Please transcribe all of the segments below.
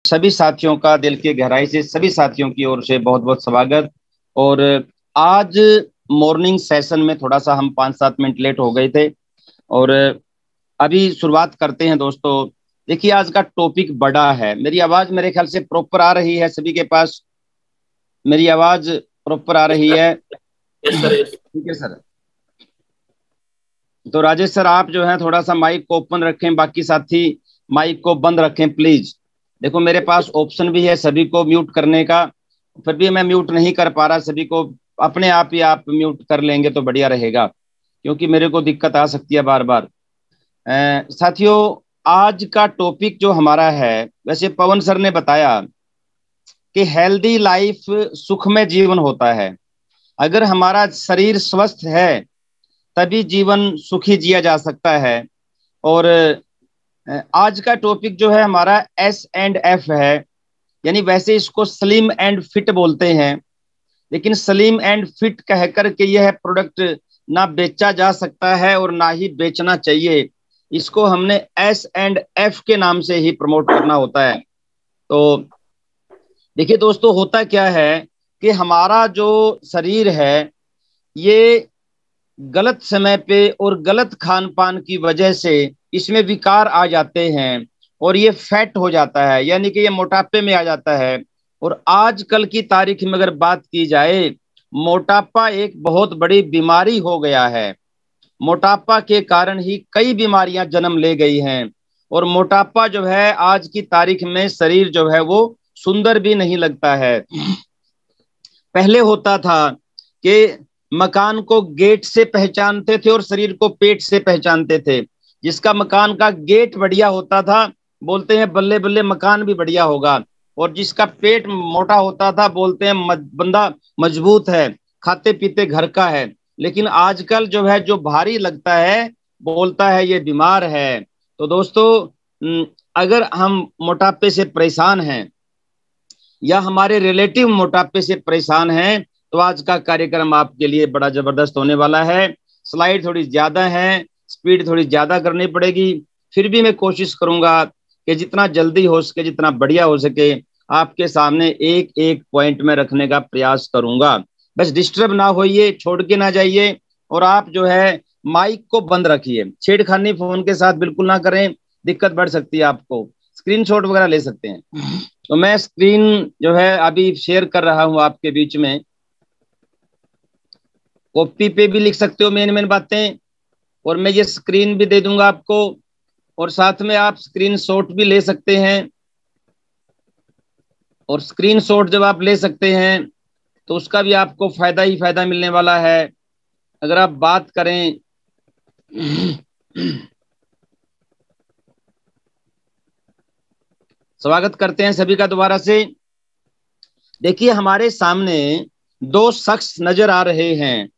सभी साथियों का दिल की गहराई से सभी साथियों की ओर से बहुत बहुत स्वागत। और आज मॉर्निंग सेशन में थोड़ा सा हम 5-7 मिनट लेट हो गए थे और अभी शुरुआत करते हैं दोस्तों। देखिए, आज का टॉपिक बड़ा है। मेरी आवाज मेरे ख्याल से प्रॉपर आ रही है सभी के पास? मेरी आवाज प्रॉपर आ रही है? Yes sir, yes. ठीक है सर। तो राजेश सर, आप जो है थोड़ा सा माइक को ओपन रखें, बाकी साथी माइक को बंद रखें प्लीज। देखो, मेरे पास ऑप्शन भी है सभी को म्यूट करने का, फिर भी मैं म्यूट नहीं कर पा रहा सभी को। अपने आप ही आप म्यूट कर लेंगे तो बढ़िया रहेगा, क्योंकि मेरे को दिक्कत आ सकती है बार बार। साथियों, आज का टॉपिक जो हमारा है, वैसे पवन सर ने बताया कि हेल्दी लाइफ सुखमय जीवन होता है। अगर हमारा शरीर स्वस्थ है तभी जीवन सुखी जिया जा सकता है। और आज का टॉपिक जो है हमारा S&F है, यानी वैसे इसको स्लिम एंड फिट बोलते हैं, लेकिन स्लिम एंड फिट कह करके यह प्रोडक्ट ना बेचा जा सकता है और ना ही बेचना चाहिए। इसको हमने S&F के नाम से ही प्रमोट करना होता है। तो देखिए दोस्तों, होता क्या है कि हमारा जो शरीर है ये गलत समय पे और गलत खान पान की वजह से इसमें विकार आ जाते हैं और ये फैट हो जाता है, यानी कि ये मोटापे में आ जाता है। और आजकल की तारीख में अगर बात की जाए, मोटापा एक बहुत बड़ी बीमारी हो गया है। मोटापा के कारण ही कई बीमारियां जन्म ले गई हैं। और मोटापा जो है आज की तारीख में शरीर जो है वो सुंदर भी नहीं लगता है। पहले होता था कि मकान को गेट से पहचानते थे और शरीर को पेट से पहचानते थे। जिसका मकान का गेट बढ़िया होता था, बोलते हैं बल्ले बल्ले मकान भी बढ़िया होगा। और जिसका पेट मोटा होता था, बोलते हैं बंदा मजबूत है, खाते पीते घर का है। लेकिन आजकल जो है, जो भारी लगता है, बोलता है ये बीमार है। तो दोस्तों, अगर हम मोटापे से परेशान हैं या हमारे रिलेटिव मोटापे से परेशान हैं, तो आज का कार्यक्रम आपके लिए बड़ा जबरदस्त होने वाला है। स्लाइड थोड़ी ज्यादा है, स्पीड थोड़ी ज्यादा करनी पड़ेगी, फिर भी मैं कोशिश करूंगा कि जितना जल्दी हो सके, जितना बढ़िया हो सके, आपके सामने एक एक पॉइंट में रखने का प्रयास करूंगा। बस डिस्टर्ब ना होइए, छोड़ के ना जाइए, और आप जो है माइक को बंद रखिए। छेड़खानी फोन के साथ बिल्कुल ना करें, दिक्कत बढ़ सकती है आपको। स्क्रीनशॉट वगैरह ले सकते हैं। तो मैं स्क्रीन जो है अभी शेयर कर रहा हूं आपके बीच में। कॉपी पे भी लिख सकते हो मेन मेन बातें, और मैं ये स्क्रीन भी दे दूंगा आपको, और साथ में आप स्क्रीनशॉट भी ले सकते हैं। और स्क्रीनशॉट जब आप ले सकते हैं तो उसका भी आपको फायदा ही फायदा मिलने वाला है। अगर आप बात करें स्वागत करते हैं सभी का दोबारा से। देखिए, हमारे सामने दो शख्स नजर आ रहे हैं,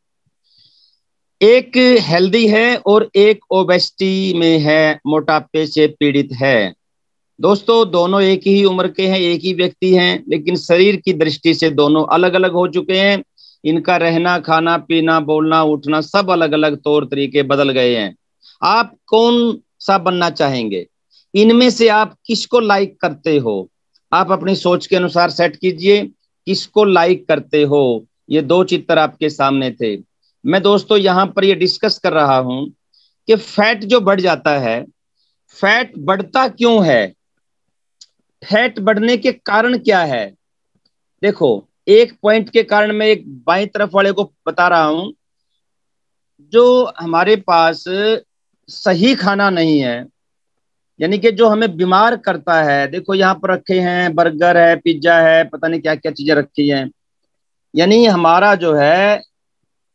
एक हेल्दी है और एक ओबेसिटी में है, मोटापे से पीड़ित है। दोस्तों, दोनों एक ही उम्र के हैं, एक ही व्यक्ति हैं, लेकिन शरीर की दृष्टि से दोनों अलग अलग हो चुके हैं। इनका रहना, खाना पीना, बोलना उठना सब अलग अलग तौर तरीके बदल गए हैं। आप कौन सा बनना चाहेंगे? इनमें से आप किसको लाइक करते हो? आप अपनी सोच के अनुसार सेट कीजिए, किसको लाइक करते हो। ये दो चित्र आपके सामने थे। मैं दोस्तों यहाँ पर ये डिस्कस कर रहा हूं कि फैट जो बढ़ जाता है, फैट बढ़ता क्यों है, फैट बढ़ने के कारण क्या है। देखो, एक पॉइंट के कारण मैं एक बाईं तरफ वाले को बता रहा हूं, जो हमारे पास सही खाना नहीं है, यानी कि जो हमें बीमार करता है। देखो, यहाँ पर रखे हैं बर्गर है, पिज्जा है, पता नहीं क्या क्या चीजें रखी हैं। यानी हमारा जो है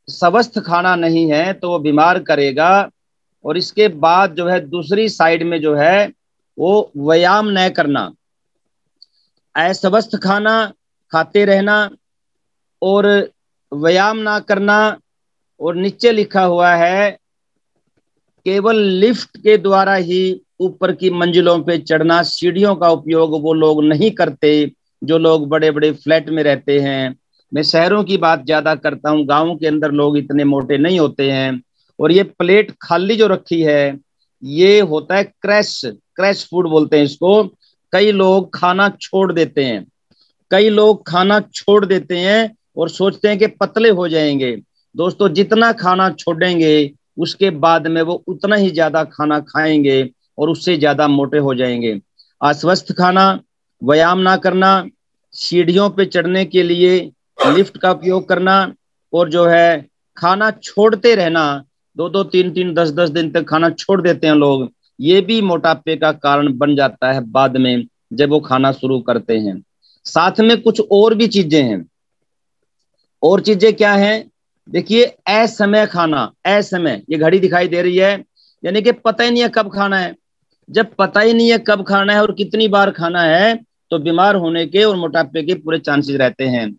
स्वस्थ खाना नहीं है तो वो बीमार करेगा। और इसके बाद जो है दूसरी साइड में जो है वो व्यायाम न करना, अस्वस्थ खाना खाते रहना और व्यायाम ना करना। और नीचे लिखा हुआ है केवल लिफ्ट के द्वारा ही ऊपर की मंजिलों पे चढ़ना, सीढ़ियों का उपयोग वो लोग नहीं करते जो लोग बड़े बड़े फ्लैट में रहते हैं। मैं शहरों की बात ज्यादा करता हूँ, गाँव के अंदर लोग इतने मोटे नहीं होते हैं। और ये प्लेट खाली जो रखी है, ये होता है क्रैश, क्रैश फूड बोलते हैं इसको। कई लोग खाना छोड़ देते हैं, कई लोग खाना छोड़ देते हैं और सोचते हैं कि पतले हो जाएंगे। दोस्तों, जितना खाना छोड़ेंगे उसके बाद में वो उतना ही ज्यादा खाना खाएंगे और उससे ज्यादा मोटे हो जाएंगे। अस्वस्थ खाना, व्यायाम ना करना, सीढ़ियों पे चढ़ने के लिए लिफ्ट का उपयोग करना और जो है खाना छोड़ते रहना, 2-2, 3-3, 10-10 दिन तक खाना छोड़ देते हैं लोग, ये भी मोटापे का कारण बन जाता है बाद में जब वो खाना शुरू करते हैं। साथ में कुछ और भी चीजें हैं। और चीजें क्या हैं? देखिए, असमय खाना, असमय, ये घड़ी दिखाई दे रही है, यानी कि पता ही नहीं है कब खाना है। जब पता ही नहीं है कब खाना है और कितनी बार खाना है, तो बीमार होने के और मोटापे के पूरे चांसेस रहते हैं।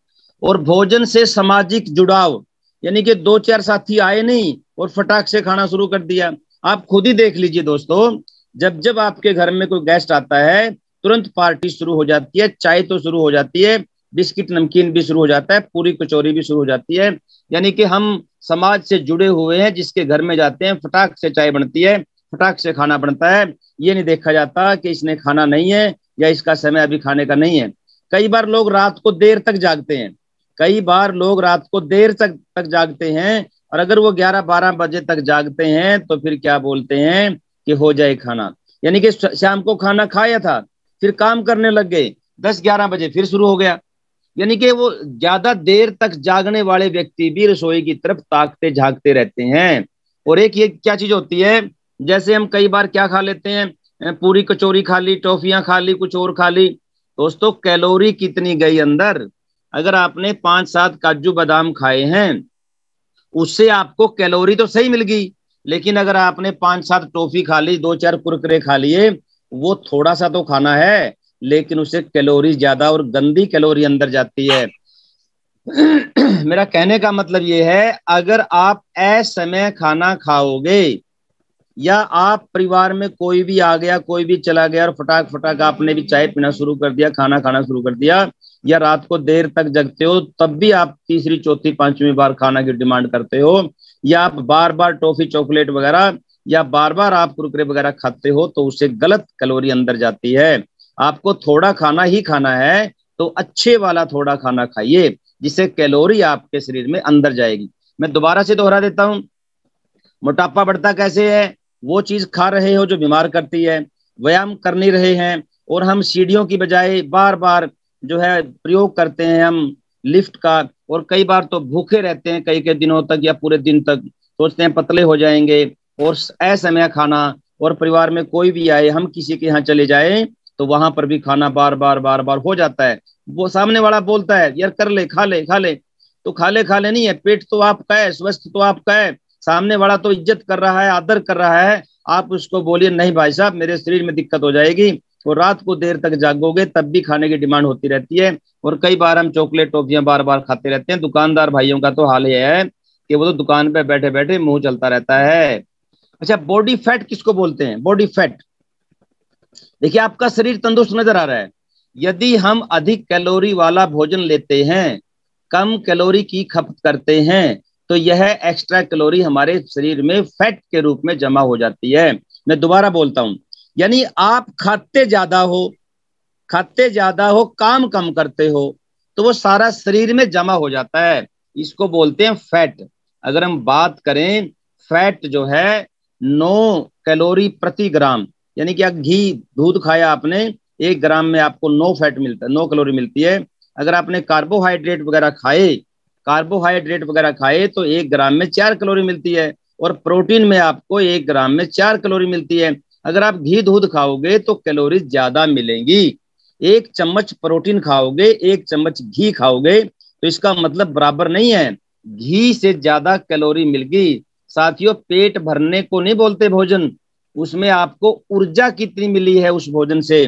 और भोजन से सामाजिक जुड़ाव, यानी कि 2-4 साथी आए नहीं और फटाक से खाना शुरू कर दिया। आप खुद ही देख लीजिए दोस्तों, जब जब आपके घर में कोई गेस्ट आता है, तुरंत पार्टी शुरू हो जाती है, चाय तो शुरू हो जाती है, बिस्किट नमकीन भी शुरू हो जाता है, पूरी कचौरी भी शुरू हो जाती है। यानी कि हम समाज से जुड़े हुए हैं, जिसके घर में जाते हैं फटाक से चाय बनती है, फटाक से खाना बनता है। ये नहीं देखा जाता कि इसने खाना नहीं है या इसका समय अभी खाने का नहीं है। कई बार लोग रात को देर तक जागते हैं, कई बार लोग रात को देर तक जागते हैं, और अगर वो 11-12 बजे तक जागते हैं तो फिर क्या बोलते हैं कि हो जाए खाना। यानी कि शाम को खाना खाया था, फिर काम करने लग गए, 10-11 बजे फिर शुरू हो गया। यानी कि वो ज्यादा देर तक जागने वाले व्यक्ति भी रसोई की तरफ ताकते झांकते रहते हैं। और एक ये क्या चीज होती है, जैसे हम कई बार क्या खा लेते हैं, पूरी कचौरी खा ली, टॉफियां खा ली, कुछ और खा ली। दोस्तों, कैलोरी कितनी गई अंदर? अगर आपने 5-7 काजू बादाम खाए हैं, उससे आपको कैलोरी तो सही मिल गई, लेकिन अगर आपने 5-7 टॉफी खा ली, 2-4 कुरकुरे खा लिए, वो थोड़ा सा तो खाना है, लेकिन उससे कैलोरी ज्यादा और गंदी कैलोरी अंदर जाती है। मेरा कहने का मतलब ये है, अगर आप असमय खाना खाओगे, या आप परिवार में कोई भी आ गया, कोई भी चला गया और फटाक फटाक आपने भी चाय पीना शुरू कर दिया, खाना खाना शुरू कर दिया, या रात को देर तक जगते हो, तब भी आप तीसरी चौथी पांचवी बार खाना की डिमांड करते हो, या आप बार बार टॉफी चॉकलेट वगैरह या बार बार आप कुरकुरे वगैरह खाते हो, तो उससे गलत कैलोरी अंदर जाती है। आपको थोड़ा खाना ही खाना है, तो अच्छे वाला थोड़ा खाना खाइए, जिससे कैलोरी आपके शरीर में अंदर जाएगी। मैं दोबारा से दोहरा देता हूं, मोटापा बढ़ता कैसे है? वो चीज खा रहे हो जो बीमार करती है, व्यायाम कर नहीं रहे हैं, और हम सीढ़ियों की बजाय बार बार जो है प्रयोग करते हैं हम लिफ्ट का, और कई बार तो भूखे रहते हैं कई कई दिनों तक या पूरे दिन तक, सोचते हैं पतले हो जाएंगे। और असमय खाना, और परिवार में कोई भी आए, हम किसी के यहाँ चले जाए, तो वहां पर भी खाना बार बार बार बार हो जाता है। वो सामने वाला बोलता है यार कर ले, खा ले खा ले, तो खा ले नहीं है, पेट तो आपका है, स्वस्थ तो आपका है, सामने वाला तो इज्जत कर रहा है, आदर कर रहा है। आप उसको बोलिए नहीं भाई साहब, मेरे शरीर में दिक्कत हो जाएगी, और रात को देर तक जागोगे तब भी खाने की डिमांड होती रहती है। और कई बार हम चॉकलेट टॉफियां बार बार खाते रहते हैं। दुकानदार भाइयों का तो हाल यह है कि वो तो दुकान पे बैठे बैठे मुंह चलता रहता है। अच्छा, बॉडी फैट किसको बोलते हैं? बॉडी फैट, देखिए आपका शरीर तंदुरुस्त नजर आ रहा है, यदि हम अधिक कैलोरी वाला भोजन लेते हैं, कम कैलोरी की खपत करते हैं, तो यह एक्स्ट्रा कैलोरी हमारे शरीर में फैट के रूप में जमा हो जाती है। मैं दोबारा बोलता हूं, यानी आप खाते ज्यादा हो, काम कम करते हो, तो वो सारा शरीर में जमा हो जाता है, इसको बोलते हैं फैट। अगर हम बात करें, फैट जो है 9 कैलोरी प्रति ग्राम, यानी कि घी दूध खाया आपने, 1 ग्राम में आपको 9 फैट मिलता है, 9 कैलोरी मिलती है। अगर आपने कार्बोहाइड्रेट वगैरह खाए तो 1 ग्राम में 4 कैलोरी मिलती है, और प्रोटीन में आपको 1 ग्राम में 4 कैलोरी मिलती है। अगर आप घी दूध खाओगे तो कैलोरी ज्यादा मिलेंगी। 1 चम्मच प्रोटीन खाओगे, 1 चम्मच घी खाओगे, तो इसका मतलब बराबर नहीं है, घी से ज्यादा कैलोरी मिलेगी। साथियों, पेट भरने को नहीं बोलते भोजन, उसमें आपको ऊर्जा कितनी मिली है उस भोजन से,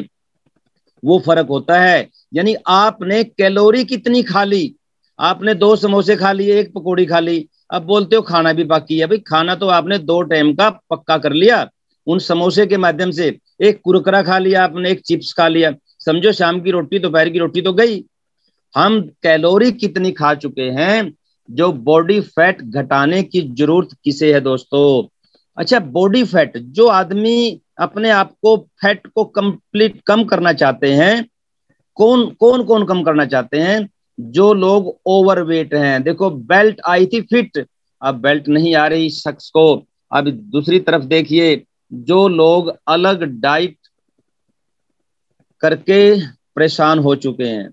वो फर्क होता है। यानी आपने कैलोरी कितनी खा ली, आपने 2 समोसे खा लिए, 1 पकौड़ी खा ली, अब बोलते हो खाना भी बाकी है। भाई खाना तो आपने 2 टाइम का पक्का कर लिया उन समोसे के माध्यम से, 1 कुरकुरा खा लिया आपने, 1 चिप्स खा लिया, समझो शाम की रोटी दोपहर की रोटी तो गई। हम कैलोरी कितनी खा चुके हैं, जो बॉडी फैट घटाने की जरूरत किसे है दोस्तों? अच्छा, बॉडी फैट जो आदमी अपने आप को फैट को कंप्लीट कम करना चाहते हैं, कौन कौन कौन कम करना चाहते हैं? जो लोग ओवरवेट हैं। देखो बेल्ट आई थी फिट, अब बेल्ट नहीं आ रही शख्स को। अब दूसरी तरफ देखिए, जो लोग अलग डाइट करके परेशान हो चुके हैं,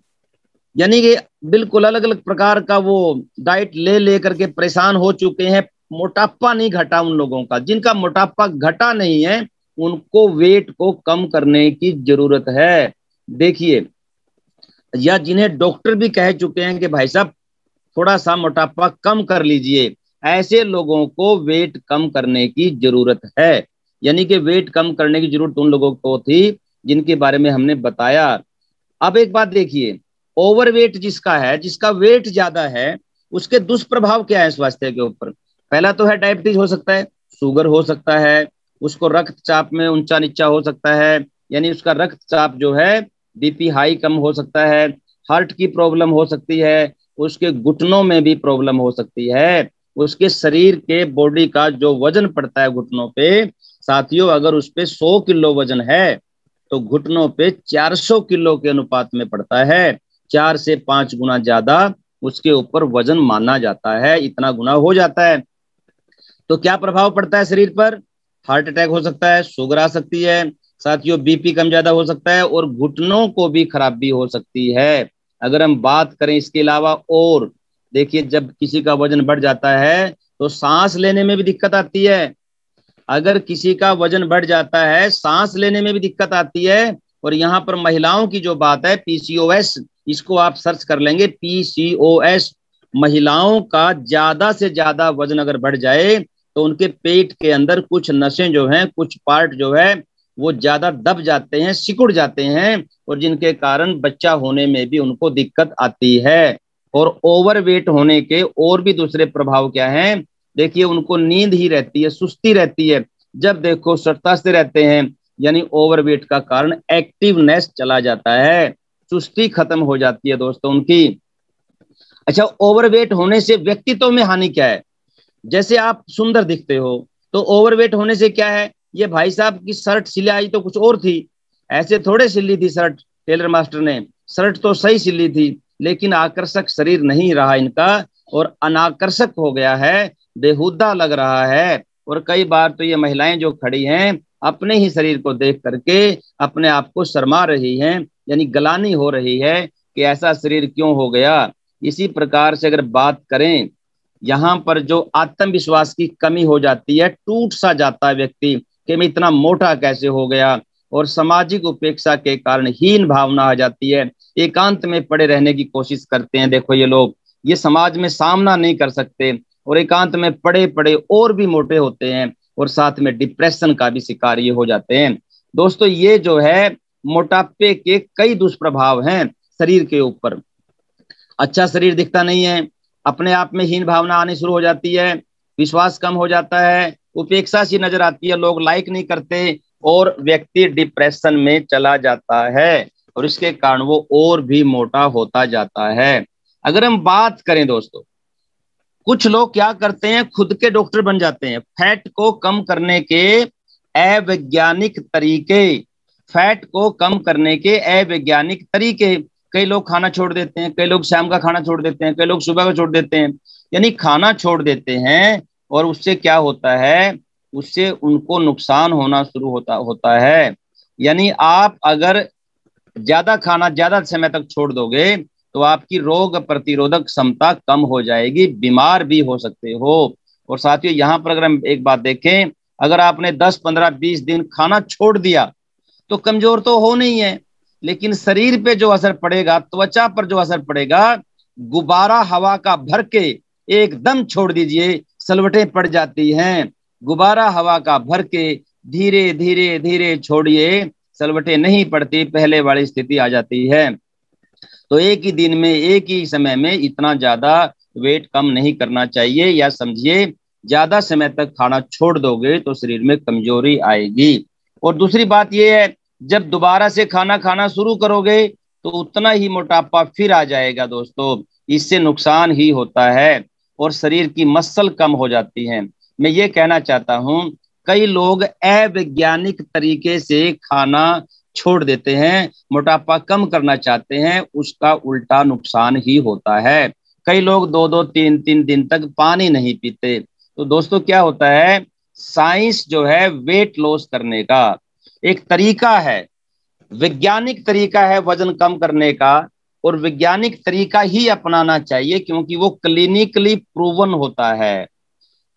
यानी कि बिल्कुल अलग अलग प्रकार का वो डाइट ले ले करके परेशान हो चुके हैं। मोटापा नहीं घटा उन लोगों का, जिनका मोटापा घटा नहीं है उनको वेट को कम करने की जरूरत है। देखिए, या जिन्हें डॉक्टर भी कह चुके हैं कि भाई साहब थोड़ा सा मोटापा कम कर लीजिए, ऐसे लोगों को वेट कम करने की जरूरत है। यानी कि वेट कम करने की जरूरत उन लोगों को थी जिनके बारे में हमने बताया। अब एक बात देखिए, ओवरवेट जिसका है, जिसका वेट ज्यादा है, उसके दुष्प्रभाव क्या है स्वास्थ्य के ऊपर? पहला तो है डायबिटीज हो सकता है, शुगर हो सकता है, उसको रक्तचाप में ऊंचा नीचा हो सकता है, यानी उसका रक्तचाप जो है बीपी हाई कम हो सकता है, हार्ट की प्रॉब्लम हो सकती है, उसके घुटनों में भी प्रॉब्लम हो सकती है, उसके शरीर के बॉडी का जो वजन पड़ता है घुटनों पे, साथियों अगर उस पे 100 किलो वजन है तो घुटनों पे 400 किलो के अनुपात में पड़ता है। 4 से 5 गुना ज्यादा उसके ऊपर वजन माना जाता है, इतना गुना हो जाता है। तो क्या प्रभाव पड़ता है शरीर पर? हार्ट अटैक हो सकता है, शुगर आ सकती है, साथियों बीपी कम ज्यादा हो सकता है, और घुटनों को भी खराबी हो सकती है। अगर हम बात करें इसके अलावा, और देखिए जब किसी का वजन बढ़ जाता है तो सांस लेने में भी दिक्कत आती है। अगर किसी का वजन बढ़ जाता है सांस लेने में भी दिक्कत आती है। और यहाँ पर महिलाओं की जो बात है, पीसीओएस, इसको आप सर्च कर लेंगे, पीसीओएस, महिलाओं का ज्यादा से ज्यादा वजन अगर बढ़ जाए तो उनके पेट के अंदर कुछ नसें जो हैं, कुछ पार्ट जो है वो ज्यादा दब जाते हैं, सिकुड़ जाते हैं, और जिनके कारण बच्चा होने में भी उनको दिक्कत आती है। और ओवरवेट होने के और भी दूसरे प्रभाव क्या हैं? देखिए, उनको नींद ही रहती है, सुस्ती रहती है, जब देखो सत्ता से रहते हैं, यानी ओवरवेट का कारण एक्टिवनेस चला जाता है, सुस्ती खत्म हो जाती है दोस्तों उनकी। अच्छा, ओवरवेट होने से व्यक्तित्व में हानि क्या है? जैसे आप सुंदर दिखते हो तो ओवरवेट होने से क्या है, ये भाई साहब की शर्ट सिलाई तो कुछ और थी, ऐसे थोड़े सिली थी शर्ट, टेलर मास्टर ने शर्ट तो सही सिली थी, लेकिन आकर्षक शरीर नहीं रहा इनका, और अनाकर्षक हो गया है, बेहुदा लग रहा है। और कई बार तो ये महिलाएं जो खड़ी हैं अपने ही शरीर को देख करके अपने आप को शर्मा रही हैं, यानी गलानी हो रही है कि ऐसा शरीर क्यों हो गया। इसी प्रकार से अगर बात करें, यहाँ पर जो आत्मविश्वास की कमी हो जाती है, टूट सा जाता है व्यक्ति कि मैं इतना मोटा कैसे हो गया, और सामाजिक उपेक्षा के कारण हीन भावना आ जाती है, एकांत में पड़े रहने की कोशिश करते हैं। देखो ये लोग, ये समाज में सामना नहीं कर सकते और एकांत में पड़े पड़े और भी मोटे होते हैं, और साथ में डिप्रेशन का भी शिकार ये हो जाते हैं। दोस्तों ये जो है मोटापे के कई दुष्प्रभाव हैं शरीर के ऊपर। अच्छा शरीर दिखता नहीं है, अपने आप में हीन भावना आनी शुरू हो जाती है, विश्वास कम हो जाता है, उपेक्षा सी नजर आती है, लोग लाइक नहीं करते, और व्यक्ति डिप्रेशन में चला जाता है, और इसके कारण वो और भी मोटा होता जाता है। अगर हम बात करें दोस्तों, कुछ लोग क्या करते हैं, खुद के डॉक्टर बन जाते हैं, फैट को कम करने के अवैज्ञानिक तरीके, फैट को कम करने के अवैज्ञानिक तरीके। कई लोग खाना छोड़ देते हैं, कई लोग शाम का खाना छोड़ देते हैं, कई लोग सुबह का छोड़ देते हैं, यानी खाना छोड़ देते हैं, और उससे क्या होता है, उससे उनको नुकसान होना शुरू होता है। यानी आप अगर ज्यादा खाना ज्यादा समय तक छोड़ दोगे तो आपकी रोग प्रतिरोधक क्षमता कम हो जाएगी, बीमार भी हो सकते हो। और साथियों यहाँ पर अगर हम एक बात देखें, अगर आपने 10, 15, 20 दिन खाना छोड़ दिया तो कमजोर तो हो नहीं है, लेकिन शरीर पे जो असर पड़ेगा, त्वचा पर जो असर पड़ेगा, गुब्बारा हवा का भर के एकदम छोड़ दीजिए, सलवटें पड़ जाती हैं। गुब्बारा हवा का भर के धीरे धीरे धीरे छोड़िए, सलवटें नहीं पड़ती, पहले वाली स्थिति आ जाती है। तो एक ही दिन में, एक ही समय में इतना ज्यादा वेट कम नहीं करना चाहिए, या समझिए ज्यादा समय तक खाना छोड़ दोगे तो शरीर में कमजोरी आएगी। और दूसरी बात यह है, जब दोबारा से खाना खाना शुरू करोगे तो उतना ही मोटापा फिर आ जाएगा दोस्तों, इससे नुकसान ही होता है, और शरीर की मसल कम हो जाती है। मैं ये कहना चाहता हूं, कई लोग अवैज्ञानिक तरीके से खाना छोड़ देते हैं, मोटापा कम करना चाहते हैं, उसका उल्टा नुकसान ही होता है। कई लोग 2-2 3-3 दिन तक पानी नहीं पीते। तो दोस्तों क्या होता है, साइंस जो है वेट लॉस करने का एक तरीका है, वैज्ञानिक तरीका है वजन कम करने का, और वैज्ञानिक तरीका ही अपनाना चाहिए क्योंकि वो क्लिनिकली प्रूवन होता है।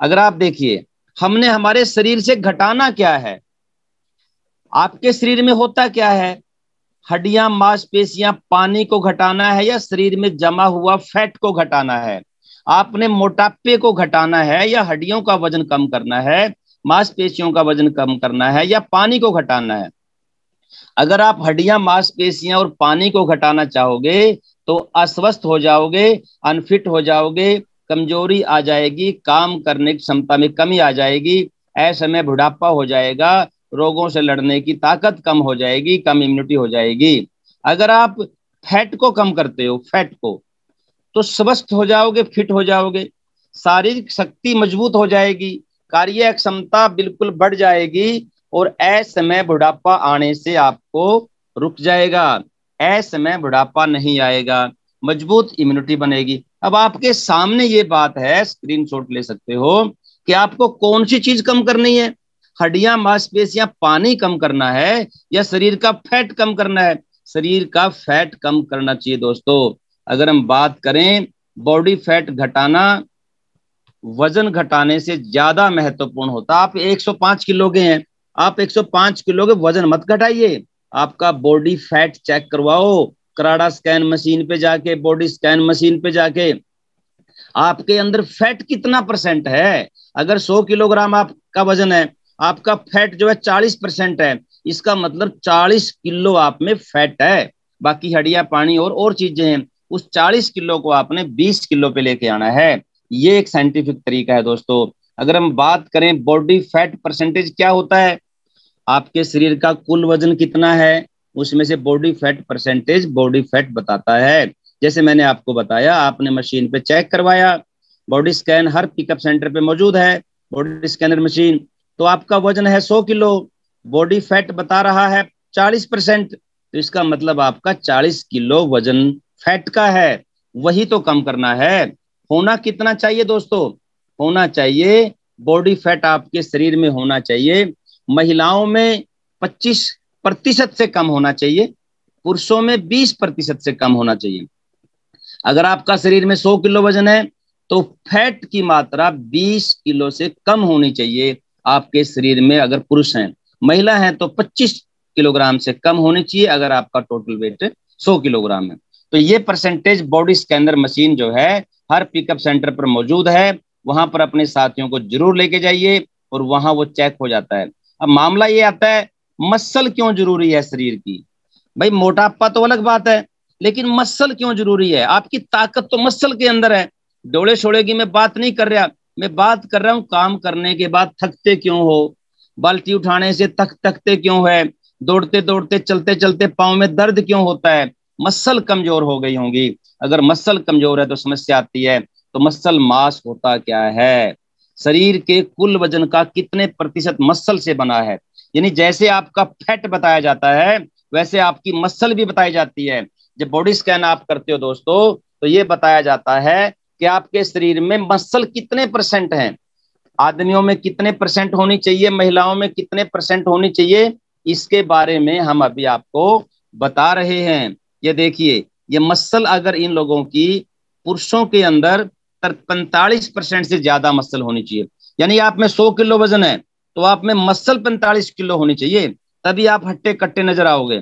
अगर आप देखिए, हमने हमारे शरीर से घटाना क्या है, आपके शरीर में होता क्या है, हड्डियां मांसपेशियां, पानी को घटाना है या शरीर में जमा हुआ फैट को घटाना है? आपने मोटापे को घटाना है या हड्डियों का वजन कम करना है, मांसपेशियों का वजन कम करना है या पानी को घटाना है? अगर आप हड्डियां मांसपेशियां और पानी को घटाना चाहोगे तो अस्वस्थ हो जाओगे, अनफिट हो जाओगे, कमजोरी आ जाएगी, काम करने की क्षमता में कमी आ जाएगी, ऐसे में बुढ़ापा हो जाएगा, रोगों से लड़ने की ताकत कम हो जाएगी, कम इम्यूनिटी हो जाएगी। अगर आप फैट को कम करते हो, फैट को, तो स्वस्थ हो जाओगे, फिट हो जाओगे, शारीरिक शक्ति मजबूत हो जाएगी, कार्य क्षमता बिल्कुल बढ़ जाएगी, और ऐसे में बुढ़ापा आने से आपको रुक जाएगा, ऐसे में बुढ़ापा नहीं आएगा, मजबूत इम्यूनिटी बनेगी। अब आपके सामने ये बात है, स्क्रीनशॉट ले सकते हो कि आपको कौन सी चीज कम करनी है, हड्डियां मांसपेशियां पानी कम करना है या शरीर का फैट कम करना है? शरीर का फैट कम करना चाहिए दोस्तों। अगर हम बात करें, बॉडी फैट घटाना वजन घटाने से ज्यादा महत्वपूर्ण होता। आप 105 किलो के हैं, आप 105 किलो के वजन मत घटाइए, आपका बॉडी फैट चेक करवाओ, कराड़ा स्कैन मशीन पे जाके, बॉडी स्कैन मशीन पे जाके, आपके अंदर फैट कितना परसेंट है। अगर 100 किलोग्राम आपका वजन है, आपका फैट जो है 40% है, इसका मतलब 40 किलो आप में फैट है, बाकी हड्डियां पानी और चीजें हैं। उस 40 किलो को आपने 20 किलो पे लेके आना है। ये एक साइंटिफिक तरीका है दोस्तों। अगर हम बात करें बॉडी फैट परसेंटेज क्या होता है, आपके शरीर का कुल वजन कितना है, उसमें से body fat percentage body fat बताता है। जैसे मैंने आपको बताया, आपने मशीन पे चेक करवाया, बॉडी स्कैन हर पिकअप सेंटर पे मौजूद है, बॉडी स्कैनर मशीन, तो आपका वजन है 100 किलो, बॉडी फैट बता रहा है 40%, तो इसका मतलब आपका 40 किलो वजन फैट का है, वही तो कम करना है। होना कितना चाहिए दोस्तों, होना चाहिए, बॉडी फैट आपके शरीर में होना चाहिए, महिलाओं में 25% से कम होना चाहिए, पुरुषों में 20% से कम होना चाहिए। अगर आपका शरीर में 100 किलो वजन है तो फैट की मात्रा 20 किलो से कम होनी चाहिए आपके शरीर में। अगर पुरुष हैं, महिला हैं तो 25 किलोग्राम से कम होनी चाहिए अगर आपका टोटल वेट 100 किलोग्राम है। तो ये परसेंटेज बॉडी स्कैनर मशीन जो है हर पिकअप सेंटर पर मौजूद है, वहां पर अपने साथियों को जरूर लेके जाइए और वहां वो चेक हो जाता है। अब मामला ये आता है, मसल क्यों जरूरी है शरीर की? भाई मोटापा तो अलग बात है, लेकिन मसल क्यों जरूरी है? आपकी ताकत तो मसल के अंदर है। डोले शोले की मैं बात नहीं कर रहा, मैं बात कर रहा हूँ काम करने के बाद थकते क्यों हो, बाल्टी उठाने से थकते क्यों है, दौड़ते दौड़ते चलते चलते पाँव में दर्द क्यों होता है? मसल कमजोर हो गई होंगी। अगर मसल कमजोर है तो समस्या आती है। तो मसल मास होता क्या है? शरीर के कुल वजन का कितने प्रतिशत मसल से बना है? यानी जैसे आपका फैट बताया जाता है वैसे आपकी मसल भी बताई जाती है। जब बॉडी स्कैन आप करते हो दोस्तों तो ये बताया जाता है कि आपके शरीर में मसल कितने परसेंट हैं, आदमियों में कितने परसेंट होनी चाहिए, महिलाओं में कितने परसेंट होनी चाहिए, इसके बारे में हम अभी आपको बता रहे हैं। ये देखिए, ये मसल अगर इन लोगों की पुरुषों के अंदर 45% से ज्यादा मसल होनी चाहिए, यानी आप में 100 किलो वजन है तो आप में मसल 45 किलो होनी चाहिए, तभी आप हट्टे कट्टे नजर आओगे।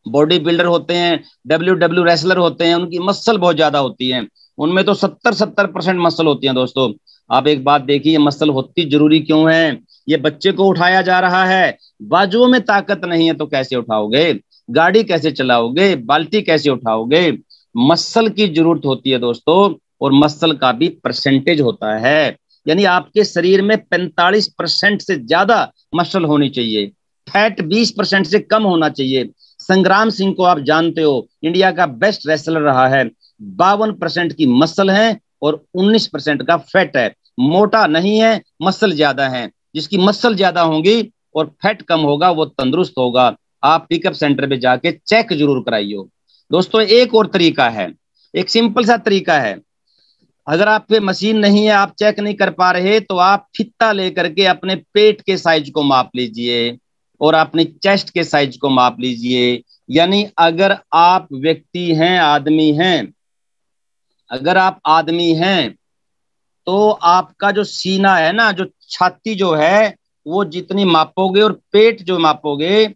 बॉडी बिल्डर होते हैं, डब्ल्यू रेसलर होते हैं, उनकी मसल बहुत ज्यादा होती है, उनमें तो 70% मसल होती है दोस्तों। आप एक बात देखिए, मसल होती जरूरी क्यों है? ये बच्चे को उठाया जा रहा है, बाजुओं में ताकत नहीं है तो कैसे उठाओगे? गाड़ी कैसे चलाओगे? बाल्टी कैसे उठाओगे? मसल की जरूरत होती है दोस्तों, और मसल का भी परसेंटेज होता है, यानी आपके शरीर में 45% से ज्यादा मसल होनी चाहिए, फैट 20% से कम होना चाहिए। संग्राम सिंह को आप जानते हो, इंडिया का बेस्ट रेसलर रहा है, 52% की मसल है और 19% का फैट है, मोटा नहीं है, मसल ज्यादा है। जिसकी मसल ज्यादा होंगी और फैट कम होगा वो तंदुरुस्त होगा। आप पिकअप सेंटर पे जाके चेक जरूर कराइयो। दोस्तों एक और तरीका है, एक सिंपल सा तरीका है। अगर आप पे मशीन नहीं है, आप चेक नहीं कर पा रहे, तो आप फित्ता लेकर के अपने पेट के साइज को माप लीजिए और अपनी चेस्ट के साइज को माप लीजिए। यानी अगर आप व्यक्ति हैं, आदमी हैं, अगर आप आदमी हैं तो आपका जो सीना है ना, जो छाती जो है, वो जितनी मापोगे और पेट जो मापोगे,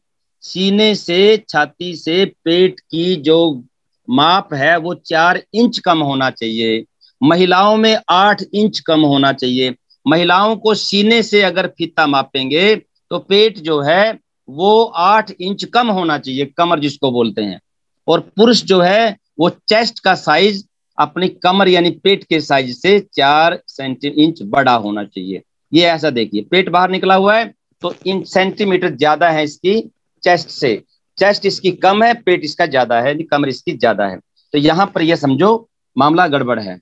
सीने से, छाती से पेट की जो माप है वो 4 इंच कम होना चाहिए। महिलाओं में 8 इंच कम होना चाहिए। महिलाओं को सीने से अगर फीता मापेंगे तो पेट जो है वो 8 इंच कम होना चाहिए, कमर जिसको बोलते हैं। और पुरुष जो है वो चेस्ट का साइज अपनी कमर यानी पेट के साइज से 4 इंच बड़ा होना चाहिए। ये ऐसा देखिए, पेट बाहर निकला हुआ है तो इन सेंटीमीटर ज्यादा है इसकी चेस्ट से। चेस्ट इसकी कम है, पेट इसका ज्यादा है, कमर इसकी ज्यादा है। तो यहां पर यह समझो मामला गड़बड़ है।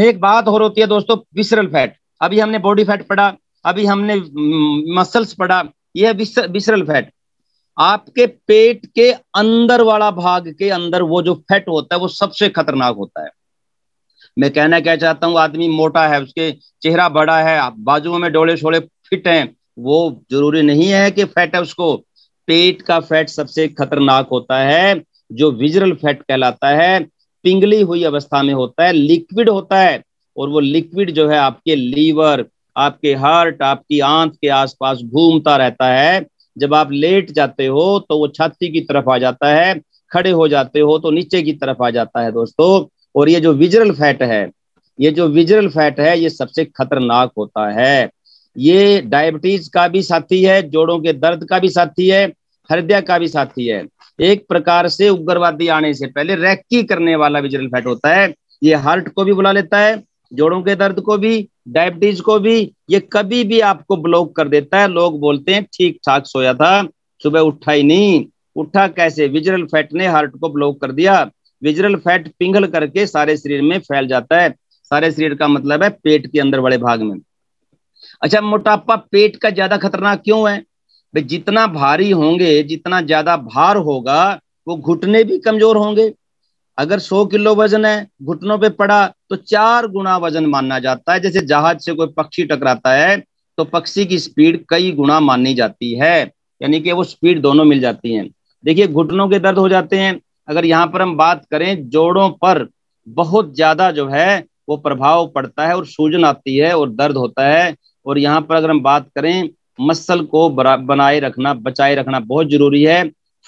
एक बात और होती है दोस्तों, विसरल फैट। अभी हमने बॉडी फैट पढ़ा, अभी हमने मसल्स पढ़ा, यह विसरल फैट। आपके पेट के अंदर वाला भाग के अंदर वो जो फैट होता है वो सबसे खतरनाक होता है। मैं कहना क्या चाहता हूँ, आदमी मोटा है, उसके चेहरा बड़ा है, बाजुओं में डोले शोले फिट हैं, वो जरूरी नहीं है कि फैट है उसको। पेट का फैट सबसे खतरनाक होता है, जो विजरल फैट कहलाता है। पिंगली हुई अवस्था में होता है, लिक्विड होता है, और वो लिक्विड जो है आपके लीवर, आपके हार्ट, आपकी आंत के आसपास घूमता रहता है। जब आप लेट जाते हो तो वो छाती की तरफ आ जाता है, खड़े हो जाते हो तो नीचे की तरफ आ जाता है दोस्तों। और ये जो विजरल फैट है, ये जो विजरल फैट है, ये सबसे खतरनाक होता है। ये डायबिटीज का भी साथी है, जोड़ों के दर्द का भी साथी है, हृदय का भी साथी है। एक प्रकार से उग्रवादी आने से पहले रैकी करने वाला विजरल फैट होता है। ये हार्ट को भी बुला लेता है, जोड़ों के दर्द को भी, डायबिटीज को भी। ये कभी भी आपको ब्लॉक कर देता है। लोग बोलते हैं ठीक ठाक सोया था, सुबह उठा ही नहीं। उठा कैसे? विजरल फैट ने हार्ट को ब्लॉक कर दिया। विजरल फैट पिघल करके सारे शरीर में फैल जाता है। सारे शरीर का मतलब है पेट के अंदर बड़े भाग में। अच्छा, मोटापा पेट का ज्यादा खतरनाक क्यों है भाई? जितना भारी होंगे, जितना ज्यादा भार होगा, वो घुटने भी कमजोर होंगे। अगर 100 किलो वजन है, घुटनों पे पड़ा तो 4 गुना वजन माना जाता है। जैसे जहाज से कोई पक्षी टकराता है तो पक्षी की स्पीड कई गुना मानी जाती है, यानी कि वो स्पीड दोनों मिल जाती है। देखिए, घुटनों के दर्द हो जाते हैं। अगर यहाँ पर हम बात करें, जोड़ों पर बहुत ज्यादा जो है वो प्रभाव पड़ता है और सूजन आती है और दर्द होता है। और यहाँ पर अगर हम बात करें, मसल को बनाए रखना, बचाए रखना बहुत जरूरी है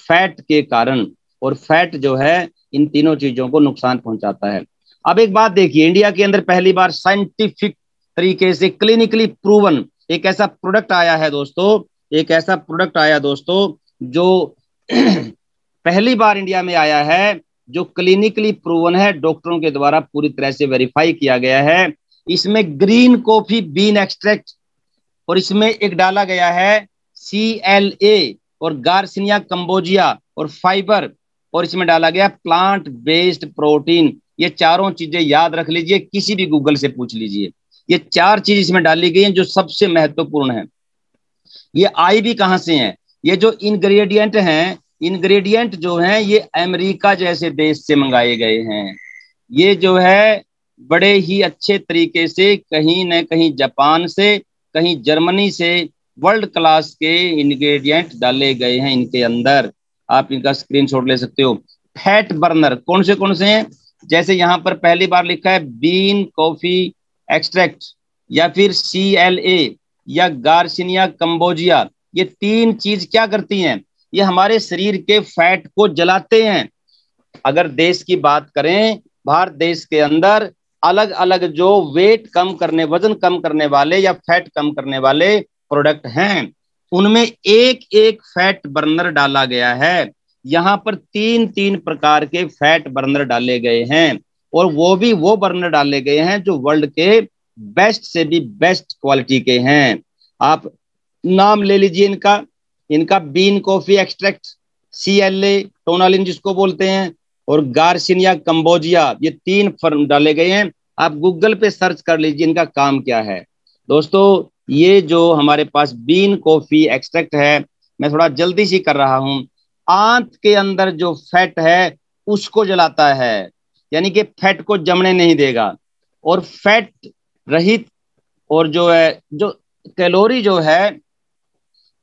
फैट के कारण। और फैट जो है इन तीनों चीजों को नुकसान पहुंचाता है। अब एक बात देखिए, इंडिया के अंदर पहली बार साइंटिफिक तरीके से क्लिनिकली प्रूवन एक ऐसा प्रोडक्ट आया है दोस्तों, एक ऐसा प्रोडक्ट आया दोस्तों जो पहली बार इंडिया में आया है, जो क्लिनिकली प्रूवन है, डॉक्टरों के द्वारा पूरी तरह से वेरीफाई किया गया है। इसमें ग्रीन कॉफी बीन एक्सट्रैक्ट, और इसमें एक डाला गया है CLA और गार्सिनिया कंबोजिया और फाइबर, और इसमें डाला गया प्लांट बेस्ड प्रोटीन। ये चारों चीजें याद रख लीजिए, किसी भी गूगल से पूछ लीजिए। ये 4 चीज इसमें डाली गई हैं जो सबसे महत्वपूर्ण है। ये आई भी कहां से है? ये जो इंग्रेडिएंट हैं, इंग्रेडिएंट जो हैं ये अमेरिका जैसे देश से मंगाए गए हैं। ये जो है बड़े ही अच्छे तरीके से कहीं न कहीं जापान से, कहीं जर्मनी से वर्ल्ड क्लास के इंग्रेडिएंट डाले गए हैं इनके अंदर। आप इनका स्क्रीनशॉट ले सकते हो। फैट बर्नर कौन से हैं? जैसे यहाँ पर पहली बार लिखा है बीन कॉफी एक्सट्रैक्ट, या फिर CLA, या गार्सिनिया कंबोजिया। ये 3 चीज क्या करती हैं? ये हमारे शरीर के फैट को जलाते हैं। अगर देश की बात करें, भारत देश के अंदर अलग अलग जो वेट कम करने, वजन कम करने वाले या फैट कम करने वाले प्रोडक्ट हैं, उनमें एक एक फैट बर्नर डाला गया है। यहाँ पर 3 प्रकार के फैट बर्नर डाले गए हैं, और वो भी वो बर्नर डाले गए हैं जो वर्ल्ड के बेस्ट से भी बेस्ट क्वालिटी के हैं। आप नाम ले लीजिए इनका, इनका बीन कॉफी एक्सट्रैक्ट, CLA टोनालिन जिसको बोलते हैं, और गार्सिनिया कंबोजिया, ये 3 फर्म डाले गए हैं। आप गूगल पे सर्च कर लीजिए इनका काम क्या है। दोस्तों ये जो हमारे पास बीन कॉफी एक्सट्रैक्ट है, मैं थोड़ा जल्दी सी कर रहा हूं, आंत के अंदर जो फैट है उसको जलाता है, यानी कि फैट को जमने नहीं देगा। और फैट रहित और जो है जो कैलोरी जो है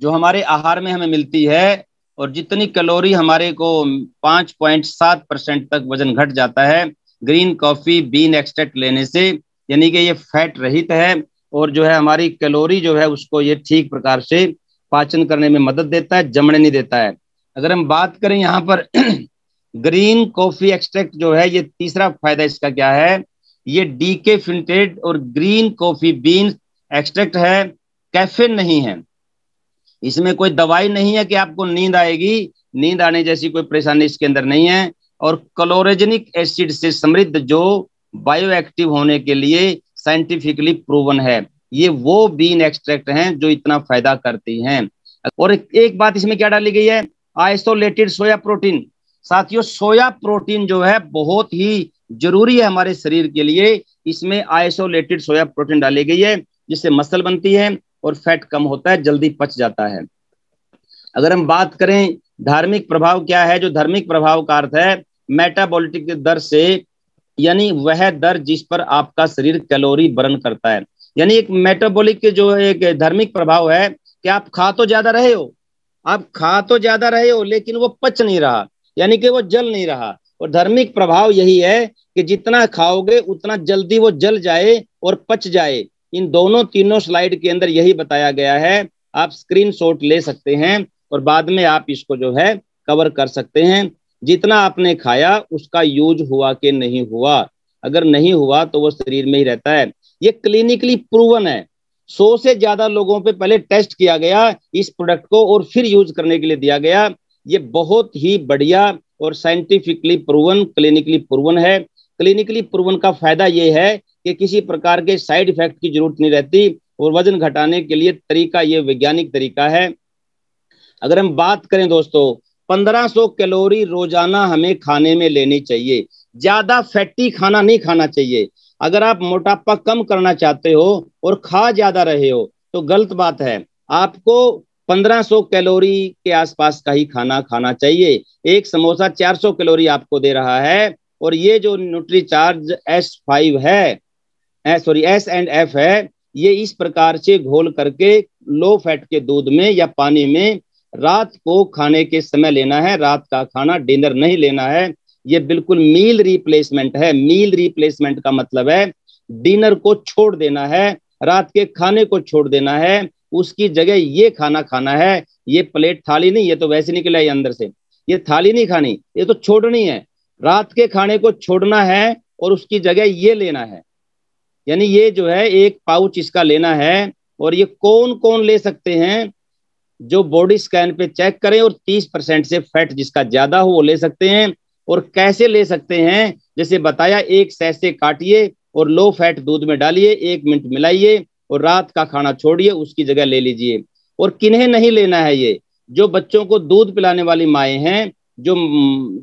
जो हमारे आहार में हमें मिलती है, और जितनी कैलोरी हमारे को 5.7% तक वजन घट जाता है ग्रीन कॉफी बीन एक्सट्रैक्ट लेने से, यानी कि ये फैट रहित है और जो है हमारी कैलोरी जो है उसको ये ठीक प्रकार से पाचन करने में मदद देता है, जमने नहीं देता है। अगर हम बात करें यहाँ पर ग्रीन कॉफी एक्सट्रैक्ट जो है, ये तीसरा फायदा इसका क्या है, ये डीके फिल्टेड और ग्रीन कॉफी बीन एक्सट्रैक्ट है, कैफीन नहीं है, इसमें कोई दवाई नहीं है कि आपको नींद आएगी, नींद आने जैसी कोई परेशानी इसके अंदर नहीं है। और क्लोरोजेनिक एसिड से समृद्ध जो बायो एक्टिव होने के लिए साइंटिफिकली प्रूवन है, ये वो बीन एक्सट्रैक्ट हैं जो इतना फायदा करती हैं। और एक बात इसमें क्या डाली गई है, आइसोलेटेड सोया प्रोटीन। साथियों, सोया प्रोटीन जो है बहुत ही जरूरी है हमारे शरीर के लिए, इसमें आइसोलेटेड सोया प्रोटीन डाली गई है जिससे मसल बनती है और फैट कम होता है, जल्दी पच जाता है। अगर हम बात करें धार्मिक प्रभाव क्या है, जो धार्मिक प्रभाव का अर्थ है मेटाबॉलिक दर से, यानी वह दर जिस पर आपका शरीर कैलोरी बर्न करता है। यानी एक मेटाबॉलिक जो एक धार्मिक प्रभाव है कि आप खा तो ज्यादा रहे हो, आप खा तो ज्यादा रहे हो लेकिन वो पच नहीं रहा, यानी कि वो जल नहीं रहा। और धार्मिक प्रभाव यही है कि जितना खाओगे उतना जल्दी वो जल जाए और पच जाए। इन दोनों तीनों स्लाइड के अंदर यही बताया गया है, आप स्क्रीनशॉट ले सकते हैं और बाद में आप इसको जो है कवर कर सकते हैं। जितना आपने खाया उसका यूज हुआ कि नहीं हुआ, अगर नहीं हुआ तो वो शरीर में ही रहता है। ये क्लिनिकली प्रूवन है, 100 से ज्यादा लोगों पे पहले टेस्ट किया गया इस प्रोडक्ट को और फिर यूज करने के लिए दिया गया। ये बहुत ही बढ़िया और साइंटिफिकली प्रूवन, क्लिनिकली प्रूवन है। क्लिनिकली प्रूवन का फायदा ये है कि किसी प्रकार के साइड इफेक्ट की जरूरत नहीं रहती और वजन घटाने के लिए तरीका ये वैज्ञानिक तरीका है। अगर हम बात करें दोस्तों, 1500 कैलोरी रोजाना हमें खाने में लेनी चाहिए, ज्यादा फैटी खाना नहीं खाना चाहिए। अगर आप मोटापा कम करना चाहते हो और खा ज्यादा रहे हो तो गलत बात है, आपको 1500 कैलोरी के आसपास का ही खाना खाना चाहिए। एक समोसा 400 कैलोरी आपको दे रहा है, और ये जो न्यूट्रीचार्ज S5 है, S&F है, ये इस प्रकार से घोल करके लो फैट के दूध में या पानी में रात को खाने के समय लेना है। रात का खाना डिनर नहीं लेना है, ये बिल्कुल मील रिप्लेसमेंट है। मील रिप्लेसमेंट का मतलब है डिनर को छोड़ देना है, रात के खाने को छोड़ देना है, उसकी जगह ये खाना खाना है। ये प्लेट थाली नहीं, ये तो वैसे निकला है अंदर से, ये थाली नहीं खानी, ये तो छोड़नी है। रात के खाने को छोड़ना है और उसकी जगह ये लेना है, यानी ये जो है एक पाउच इसका लेना है। और ये कौन कौन ले सकते हैं, जो बॉडी स्कैन पे चेक करें और 30% से फैट जिसका ज्यादा हो वो ले सकते हैं। और कैसे ले सकते हैं, जैसे बताया, एक सैसे काटिए और लो फैट दूध में डालिए, 1 मिनट मिलाइए और रात का खाना छोड़िए, उसकी जगह ले लीजिए। और किन्हें नहीं लेना है ये, जो बच्चों को दूध पिलाने वाली माएँ हैं, जो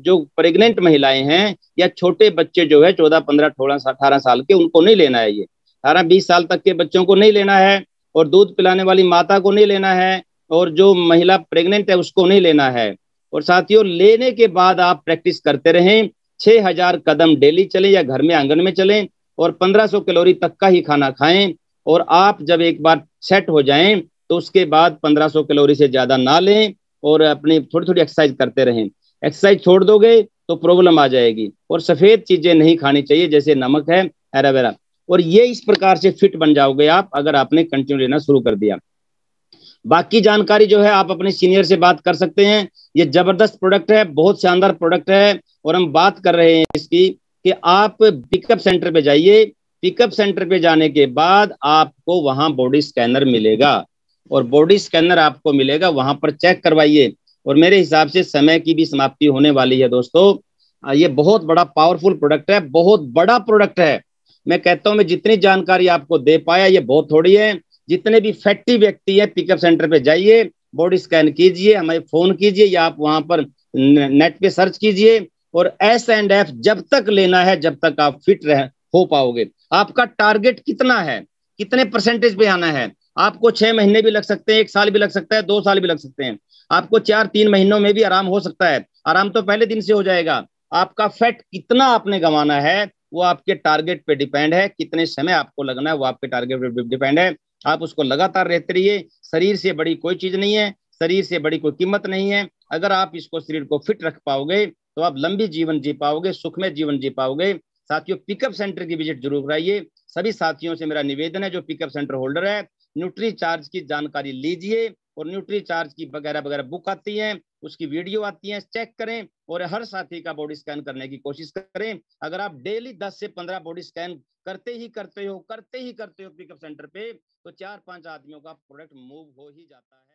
जो प्रेग्नेंट महिलाएं हैं, या छोटे बच्चे जो है 14, 15, 18 साल के, उनको नहीं लेना है। ये 18, 20 साल तक के बच्चों को नहीं लेना है, और दूध पिलाने वाली माता को नहीं लेना है, और जो महिला प्रेग्नेंट है उसको नहीं लेना है। और साथियों, लेने के बाद आप प्रैक्टिस करते रहें, 6000 कदम डेली चलें या घर में आंगन में चलें, और 1500 कैलोरी तक का ही खाना खाएं। और आप जब एक बार सेट हो जाएं तो उसके बाद 1500 कैलोरी से ज्यादा ना लें और अपनी थोड़ी थोड़ी एक्सरसाइज करते रहें। एक्सरसाइज छोड़ दोगे तो प्रॉब्लम आ जाएगी। और सफेद चीजें नहीं खानी चाहिए, जैसे नमक है, एरावेरा। और ये इस प्रकार से फिट बन जाओगे आप, अगर आपने कंटिन्यू लेना शुरू कर दिया। बाकी जानकारी जो है आप अपने सीनियर से बात कर सकते हैं। ये जबरदस्त प्रोडक्ट है, बहुत शानदार प्रोडक्ट है। और हम बात कर रहे हैं इसकी कि आप पिकअप सेंटर पे जाइए, पिकअप सेंटर पे जाने के बाद आपको वहां बॉडी स्कैनर मिलेगा, और बॉडी स्कैनर आपको मिलेगा, वहां पर चेक करवाइए। और मेरे हिसाब से समय की भी समाप्ति होने वाली है दोस्तों। ये बहुत बड़ा पावरफुल प्रोडक्ट है, बहुत बड़ा प्रोडक्ट है। मैं कहता हूं, मैं जितनी जानकारी आपको दे पाया ये बहुत थोड़ी है। जितने भी फैक्टी व्यक्ति है, पिकअप सेंटर पे जाइए, बॉडी स्कैन कीजिए, हमें फोन कीजिए या आप वहां पर नेट पे सर्च कीजिए। और S&F जब तक लेना है जब तक आप फिट हो पाओगे। आपका टारगेट कितना है, कितने परसेंटेज पे आना है, आपको 6 महीने भी लग सकते हैं, 1 साल भी लग सकता है, 2 साल भी लग सकते हैं, आपको 4-3 महीनों में भी आराम हो सकता है। आराम तो पहले दिन से हो जाएगा। आपका फैट कितना आपने गंवाना है वो आपके टारगेट पे डिपेंड है, कितने समय आपको लगना है वो आपके टारगेट पे डिपेंड है। आप उसको लगातार रहते रहिए। शरीर से बड़ी कोई चीज नहीं है, शरीर से बड़ी कोई कीमत नहीं है। अगर आप इसको शरीर को फिट रख पाओगे तो आप लंबी जीवन जी पाओगे, सुखमय जीवन जी पाओगे। साथियों, पिकअप सेंटर की विजिट जरूर कराइए। सभी साथियों से मेरा निवेदन है जो पिकअप सेंटर होल्डर है, न्यूट्री चार्ज की जानकारी लीजिए। और न्यूट्री चार्ज की वगैरह वगैरह बुक आती है, उसकी वीडियो आती है, चेक करें और हर साथी का बॉडी स्कैन करने की कोशिश करें। अगर आप डेली 10 से 15 बॉडी स्कैन करते ही करते हो पिकअप सेंटर पे, तो 4-5 आदमियों का प्रोडक्ट मूव हो ही जाता है।